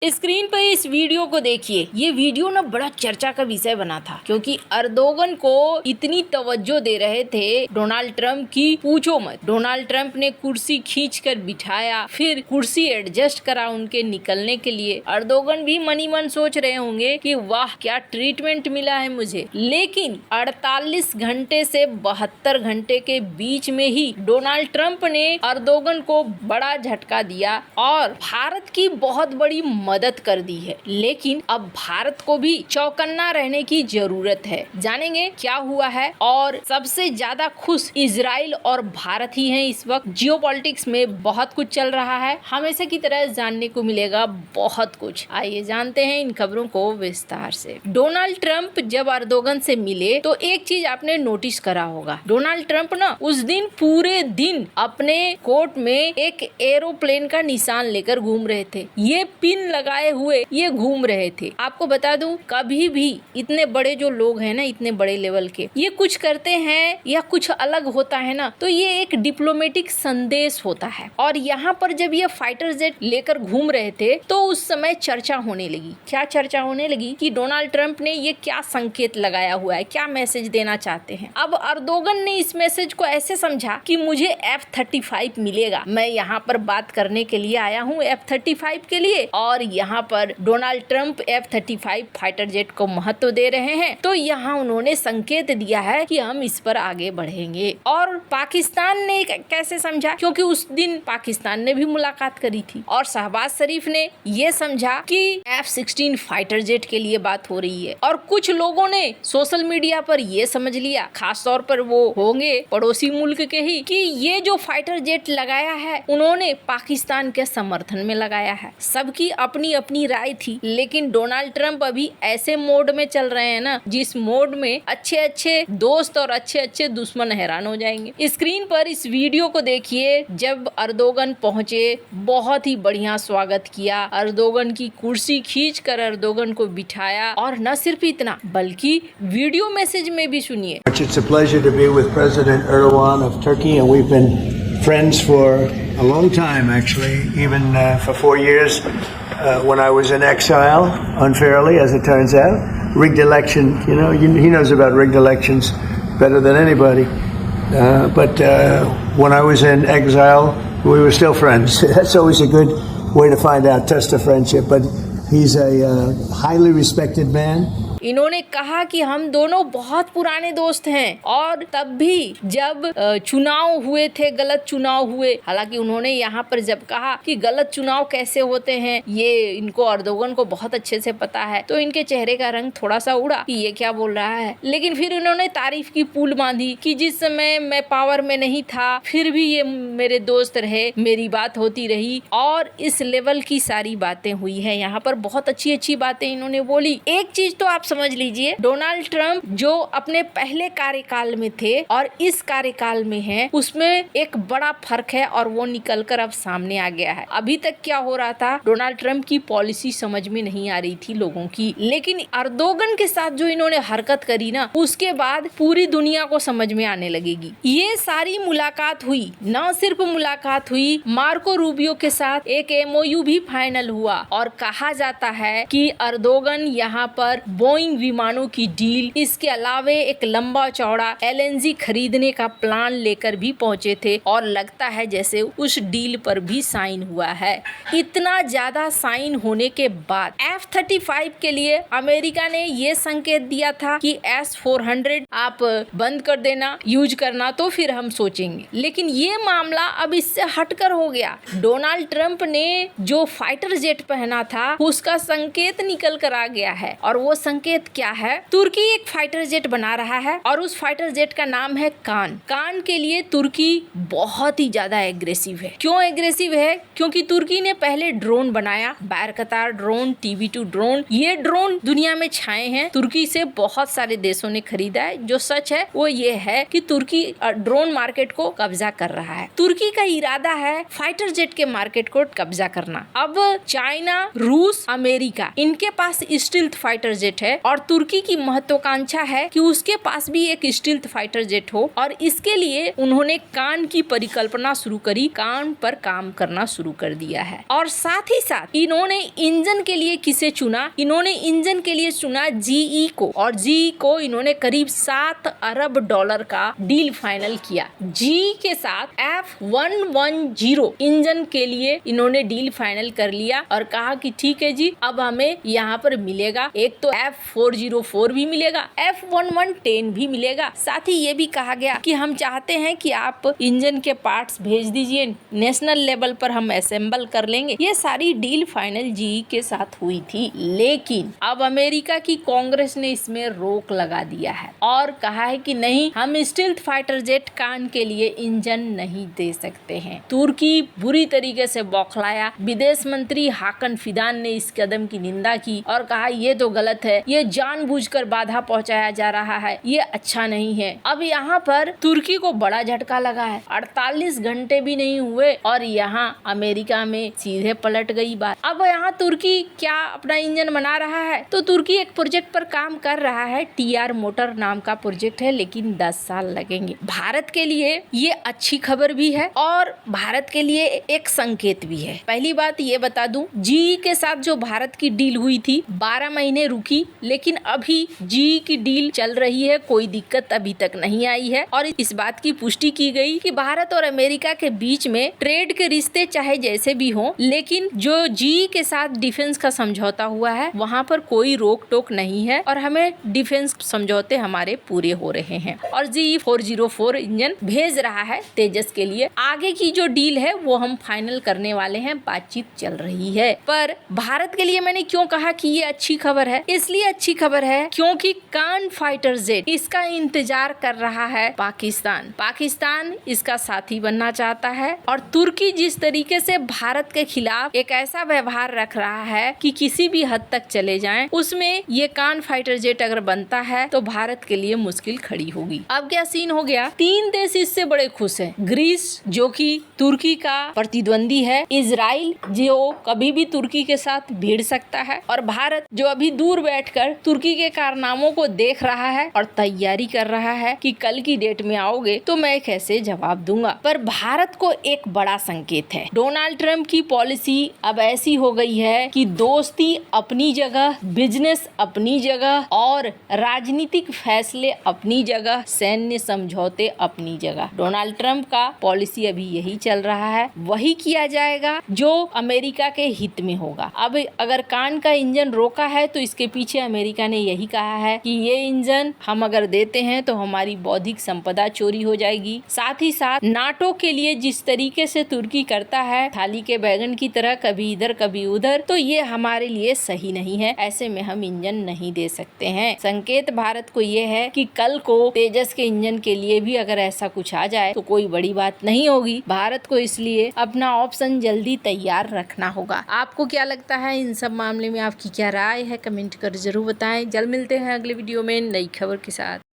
Screen पर इस video को देखिए। ये वीडियो ना बड़ा चर्चा का विषय बना था क्योंकि अर्दोगन को इतनी तवज्जो दे रहे थे डोनाल्ड ट्रंप की, पूछो मत। डोनाल्ड ट्रंप ने कुर्सी खींचकर बिठाया, फिर कुर्सी एडजस्ट करा उनके निकलने के लिए। अर्दोगन भी मनी मन सोच रहे होंगे कि वाह क्या ट्रीटमेंट मिला है मुझे। लेकिन 48 घंटे से 72 घंटे के बीच में ही डोनाल्ड ट्रंप ने अर्दोगन को बड़ा झटका दिया और भारत की बहुत बड़ी मदद कर दी है। लेकिन अब भारत को भी चौकन्ना रहने की जरूरत है। जानेंगे क्या हुआ है। और सबसे ज्यादा खुश इजराइल और भारत ही हैं इस वक्त। जियोपॉलिटिक्स में बहुत कुछ चल रहा है, हमेशा की तरह जानने को मिलेगा बहुत कुछ। आइए जानते हैं इन खबरों को विस्तार से। डोनाल्ड ट्रंप जब अर्दोगन से मिले तो एक चीज आपने नोटिस करा होगा, डोनाल्ड ट्रंप ना उस दिन पूरे दिन अपने कोट में एक एरोप्लेन का निशान लेकर घूम रहे थे। ये पिन लगाए हुए ये घूम रहे थे। आपको बता दूं, कभी भी इतने बड़े जो लोग हैं ना, इतने बड़े लेवल के, ये कुछ करते हैं या कुछ अलग होता है ना, तो ये एक डिप्लोमेटिक संदेश होता है। और यहाँ पर जब ये फाइटर जेट लेकर घूम रहे थे तो उस समय चर्चा होने लगी। क्या चर्चा होने लगी कि डोनाल्ड ट्रंप ने ये क्या संकेत लगाया हुआ है, क्या मैसेज देना चाहते हैं। अब अर्दोगन ने इस मैसेज को ऐसे समझा कि मुझे F-35 मिलेगा, मैं यहाँ पर बात करने के लिए आया हूँ F-35 के लिए, और यहाँ पर Donald Trump F-35 fighter jet को महत्व दे रहे हैं। तो यहाँ उन्होंने संकेत दिया है कि हम इस पर आगे बढ़ेंगे। और पाकिस्तान ने कैसे समझा, क्योंकि उस दिन पाकिस्तान ने भी मुलाकात करी थी और शहबाज शरीफ ने ये समझा कि F-16 फाइटर जेट के लिए बात हो रही है। और कुछ लोगों ने सोशल मीडिया पर ये समझ लिया, खास तौर पर वो होंगे पड़ोसी मुल्क के ही, कि ये जो फाइटर जेट लगाया है उन्होंने पाकिस्तान के समर्थन में लगाया है। सबकी अपनी अपनी राय थी, लेकिन डोनाल्ड ट्रंप अभी ऐसे मोड में चल रहे हैं ना, जिस मोड में अच्छे अच्छे दोस्त और अच्छे अच्छे दुश्मन हैरान हो जाएंगे। स्क्रीन पर इस वीडियो को देखिए। जब अर्दोगन पहुंचे, बहुत ही बढ़िया स्वागत किया। अर्दोगन की कुर्सी खींचकर अर्दोगन को बिठाया, और न सिर्फ इतना बल्कि वीडियो मैसेज में भी सुनिए। It's a pleasure to be with President Erdogan of Turkey, and we've been friends for a long time, actually, even for 4 years when I was in exile, unfairly, as it turns out. Rigged election, he knows about rigged elections better than anybody. But when I was in exile, we were still friends. That's always a good way to find out, test a friendship. But he's a highly respected man. इन्होंने कहा कि हम दोनों बहुत पुराने दोस्त हैं, और तब भी जब चुनाव हुए थे, गलत चुनाव हुए। हालांकि उन्होंने यहाँ पर जब कहा कि गलत चुनाव कैसे होते हैं, ये इनको अर्दोगन को बहुत अच्छे से पता है, तो इनके चेहरे का रंग थोड़ा सा उड़ा कि ये क्या बोल रहा है। लेकिन फिर इन्होंने तारीफ की पुल बांधी कि जिस समय मैं पावर में नहीं था फिर भी ये मेरे दोस्त रहे, मेरी बात होती रही, और इस लेवल की सारी बातें हुई है। यहाँ पर बहुत अच्छी अच्छी बातें इन्होंने बोली। एक चीज तो आप समझ लीजिए, डोनाल्ड ट्रंप जो अपने पहले कार्यकाल में थे और इस कार्यकाल में हैं, उसमें एक बड़ा फर्क है, और वो निकलकर अब सामने आ गया है। अभी तक क्या हो रहा था, डोनाल्ड ट्रंप की पॉलिसी समझ में नहीं आ रही थी लोगों की, लेकिन अर्दोगन के साथ जो इन्होंने हरकत करी ना, उसके बाद पूरी दुनिया को समझ में आने लगेगी। ये सारी मुलाकात हुई, न सिर्फ मुलाकात हुई, मार्को रूबियो के साथ एक MOU भी फाइनल हुआ, और कहा जाता है कि अर्दोगन यहाँ पर बोइंग विमानों की डील, इसके अलावे एक लंबा चौड़ा LNG खरीदने का प्लान लेकर भी पहुंचे थे, और लगता है जैसे उस डील पर भी साइन हुआ है। इतना ज्यादा साइन होने के बाद F-35 के लिए अमेरिका ने ये संकेत दिया था कि S-400 आप बंद कर देना यूज करना, तो फिर हम सोचेंगे। लेकिन ये मामला अब इससे हटकर हो गया। डोनाल्ड ट्रंप ने जो फाइटर जेट पहना था उसका संकेत निकल कर आ गया है, और वो संकेत क्या है, तुर्की एक फाइटर जेट बना रहा है, और उस फाइटर जेट का नाम है कान। कान के लिए तुर्की बहुत ही ज्यादा एग्रेसिव है। क्यों एग्रेसिव है? क्योंकि तुर्की ने पहले ड्रोन बनाया, बारकतार ड्रोन, TB2 ड्रोन। ये ड्रोन दुनिया में छाए हैं, तुर्की से बहुत सारे देशों ने खरीदा है। जो सच है वो ये है कि तुर्की ड्रोन मार्केट को कब्जा कर रहा है। तुर्की का इरादा है फाइटर जेट के मार्केट को कब्जा करना। अब चाइना, रूस, अमेरिका, इनके पास स्टील्थ फाइटर जेट है, और तुर्की की महत्वाकांक्षा है कि उसके पास भी एक स्टील्थ फाइटर जेट हो और इसके लिए उन्होंने कान की परिकल्पना शुरू करी, कान पर काम करना शुरू कर दिया है। और साथ ही साथ इन्होंने इंजन के लिए किसे चुना? इन्होंने इंजन के लिए चुना जीई को, और जीई को इन्होंने करीब $7 अरब का डील फाइनल किया। जी के साथ F110 इंजन के लिए इन्होंने डील फाइनल कर लिया और कहा कि ठीक है जी, अब हमें यहाँ पर मिलेगा, एक तो F404 भी मिलेगा, F1110 भी मिलेगा। साथ ही ये भी कहा गया कि हम चाहते हैं कि आप इंजन के पार्ट्स भेज दीजिए, नेशनल लेवल पर हम असेंबल कर लेंगे। ये सारी डील फाइनल जीई के साथ हुई थी, लेकिन अब अमेरिका की कांग्रेस ने इसमें रोक लगा दिया है और कहा है कि नहीं, हम स्टील्थ फाइटर जेट कान के लिए इंजन नहीं दे सकते हैं। तुर्की बुरी तरीके से बौखलाया। विदेश मंत्री हाकन फिदान ने इस कदम की निंदा की और कहा ये तो गलत है, ये जानबूझकर बाधा पहुंचाया जा रहा है, ये अच्छा नहीं है। अब यहाँ पर तुर्की को बड़ा झटका लगा है। 48 घंटे भी नहीं हुए और यहाँ अमेरिका में सीधे पलट गई बात। अब यहाँ तुर्की क्या अपना इंजन बना रहा है? तो तुर्की एक प्रोजेक्ट पर काम कर रहा है, TR मोटर नाम का प्रोजेक्ट है, लेकिन 10 साल लगेंगे। भारत के लिए ये अच्छी खबर भी है और भारत के लिए एक संकेत भी है। पहली बात ये बता दूं, जीई के साथ जो भारत की डील हुई थी 12 महीने रुकी, लेकिन अभी जीई की डील चल रही है, कोई दिक्कत अभी तक नहीं आई है। और इस बात की पुष्टि की गई कि भारत और अमेरिका के बीच में ट्रेड के रिश्ते चाहे जैसे भी हों, लेकिन जो जीई के साथ डिफेंस का समझौता हुआ है वहाँ पर कोई रोक टोक नहीं है और हमें डिफेंस समझौते हमारे पूरे हो रहे हैं। और जीई 404 इंजन भेज रहा है तेजस के लिए। आगे की जो डील है वो हम फाइनल करने वाले हैं, बातचीत चल रही है। पर भारत के लिए मैंने क्यों कहा कि ये अच्छी खबर है? इसलिए अच्छी खबर है क्योंकि कान फाइटर जेट इसका इंतजार कर रहा है पाकिस्तान। पाकिस्तान इसका साथी बनना चाहता है और तुर्की जिस तरीके से भारत के खिलाफ एक ऐसा व्यवहार रख रहा है कि किसी भी हद तक चले जाएं, उसमें ये कान फाइटर जेट अगर बनता है तो भारत के लिए मुश्किल खड़ी होगी। अब क्या सीन हो गया? 3 देश इससे बड़े खुश हैं। ग्रीस जो कि तुर्की का प्रतिद्वंदी है, इजराइल जो कभी भी तुर्की के साथ भिड़ सकता है, और भारत जो अभी दूर बैठकर तुर्की के कारनामों को देख रहा है और तैयारी कर रहा है कि कल की डेट में आओगे तो मैं कैसे जवाब दूंगा। पर भारत को एक बड़ा संकेत है। डोनाल्ड ट्रंप की पॉलिसी अब ऐसी हो गई है कि दोस्ती अपनी जगह, बिजनेस अपनी जगह और राजनीतिक फैसले अपनी जगह, सैन्य समझौते अपनी जगह। डोनाल्ड ट्रंप का पॉलिसी अभी यही चल रहा है, वही किया जाएगा जो अमेरिका के हित में होगा। अब अगर कान का इंजन रोका है तो इसके पीछे अमेरिका ने यही कहा है कि ये इंजन हम अगर देते हैं तो हमारी बौद्धिक संपदा चोरी हो जाएगी। साथ ही साथ नाटो के लिए जिस तरीके से तुर्की करता है, थाली के बैगन की तरह कभी इधर कभी उधर, तो ये हमारे लिए सही नहीं है। ऐसे में हम इंजन नहीं दे सकते हैं। संकेत भारत को ये है कि कल को तेजस के इंजन के लिए भी अगर ऐसा कुछ आ जाए तो कोई बड़ी बात नहीं होगी। भारत को इसलिए अपना ऑप्शन जल्दी तैयार रखना होगा। आपको क्या लगता है इन सब मामले में? आपकी क्या राय है? कमेंट कर जरूर बताएं। जल्द मिलते हैं अगले वीडियो में नई खबर के साथ।